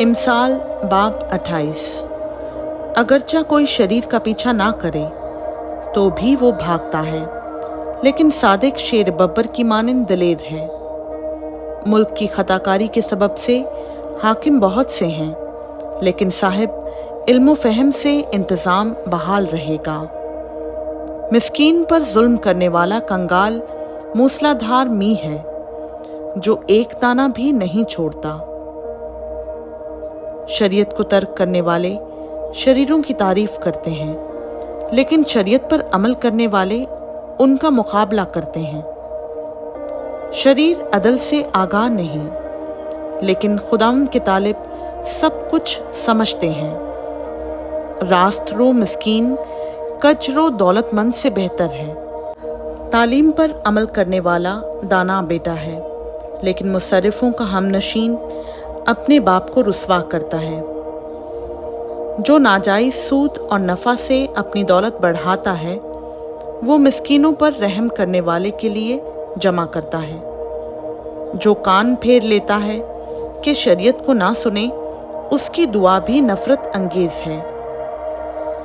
इमसाल बाब 28। अगरचा कोई शरीर का पीछा ना करे तो भी वो भागता है, लेकिन सादिक शेर बब्बर की मानिंद दलेर है। मुल्क की खताकारी के सबब से हाकिम बहुत से हैं, लेकिन साहिब इल्म फहम से इंतज़ाम बहाल रहेगा। मिस्कीन पर जुल्म करने वाला कंगाल मूसलाधार मी है, जो एक दाना भी नहीं छोड़ता। शरीयत को तर्क करने वाले शरीरों की तारीफ करते हैं, लेकिन शरीयत पर अमल करने वाले उनका मुकाबला करते हैं। शरीर अदल से आगाह नहीं, लेकिन खुदावंद के तालिब सब कुछ समझते हैं। रास्त रो मिस्कीन कचरो दौलतमंद से बेहतर है। तालीम पर अमल करने वाला दाना बेटा है, लेकिन मुसर्रिफों का हमनशीन अपने बाप को रुस्वा करता है। जो नाजायज सूद और नफ़ा से अपनी दौलत बढ़ाता है, वो मिस्कीनों पर रहम करने वाले के लिए जमा करता है। जो कान फेर लेता है कि शरीयत को ना सुने, उसकी दुआ भी नफरत अंगेज है।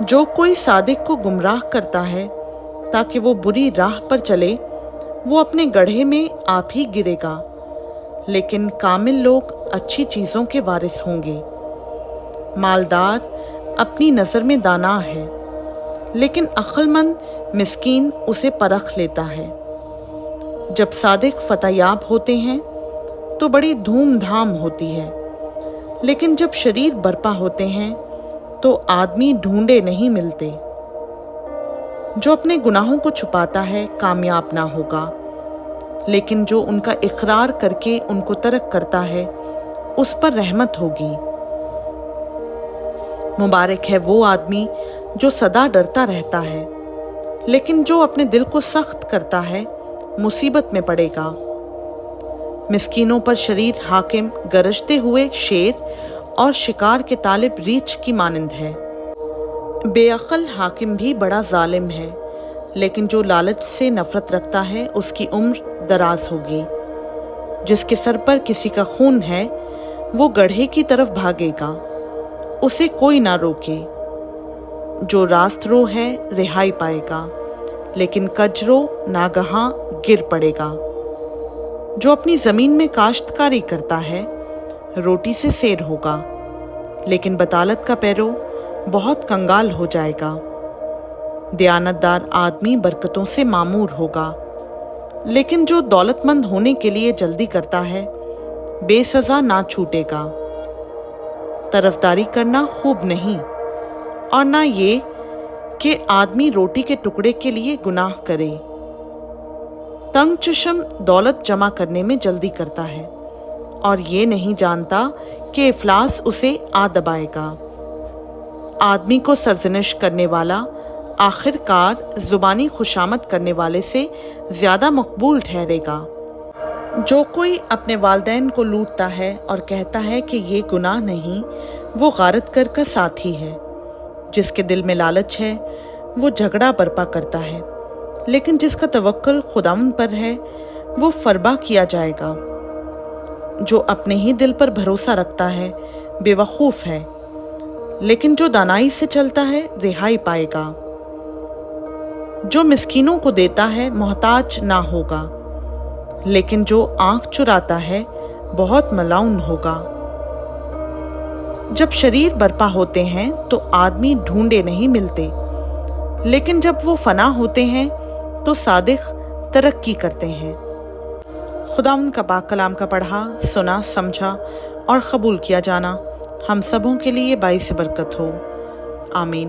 जो कोई सादिक को गुमराह करता है ताकि वो बुरी राह पर चले, वो अपने गड्ढे में आप ही गिरेगा, लेकिन कामिल लोग अच्छी चीज़ों के वारिस होंगे। मालदार अपनी नज़र में दाना है, लेकिन अक्लमंद मिस्कीन उसे परख लेता है। जब सादिक फतयाब होते हैं तो बड़ी धूमधाम होती है, लेकिन जब शरीर बर्पा होते हैं तो आदमी ढूंढे नहीं मिलते। जो अपने गुनाहों को छुपाता है कामयाब ना होगा, लेकिन जो उनका इकरार करके उनको तर्क करता है, उस पर रहमत होगी। मुबारक है वो आदमी जो सदा डरता रहता है, लेकिन जो अपने दिल को सख्त करता है मुसीबत में पड़ेगा। मिस्कीनों पर शरीर हाकिम गरजते हुए शेर और शिकार के तालिब रीछ की मानिंद है। बेअक्ल हाकिम भी बड़ा जालिम है, लेकिन जो लालच से नफरत रखता है उसकी उम्र दराज होगी। जिसके सर पर किसी का खून है वो गड्ढे की तरफ भागेगा, उसे कोई ना रोके। जो रास्त रो है रिहाई पाएगा, लेकिन कजरो नागहां गिर पड़ेगा। जो अपनी जमीन में काश्तकारी करता है रोटी से सेर होगा, लेकिन बतालत का पैरो बहुत कंगाल हो जाएगा। दयानतदार आदमी बरकतों से मामूर होगा, लेकिन जो दौलतमंद होने के लिए जल्दी करता है बेसज़ा ना छूटेगा। तरफदारी करना खूब नहीं, और ना ये कि आदमी रोटी के टुकड़े के लिए गुनाह करे। तंग चश्म दौलत जमा करने में जल्दी करता है, और ये नहीं जानता कि इफलास उसे आ दबाएगा। आदमी को सरजनिश करने वाला आखिरकार जुबानी खुशामद करने वाले से ज़्यादा मकबूल ठहरेगा। जो कोई अपने वालिदैन को लूटता है और कहता है कि ये गुनाह नहीं, वो गारत कर का साथी है। जिसके दिल में लालच है वो झगड़ा बर्पा करता है, लेकिन जिसका तवक्कुल खुदावंद पर है वो फरबा किया जाएगा। जो अपने ही दिल पर भरोसा रखता है बेवकूफ़ है, लेकिन जो दानाई से चलता है रिहाई पाएगा। जो मिस्कीनों को देता है मोहताज ना होगा, लेकिन जो आंख चुराता है बहुत मलाउन होगा। जब शरीर बर्पा होते हैं तो आदमी ढूंढे नहीं मिलते, लेकिन जब वो फना होते हैं तो सादिक तरक्की करते हैं। खुदावंद का पाक कलाम का पढ़ा, सुना, समझा और कबूल किया जाना हम सबों के लिए बाइस बरकत हो। आमीन।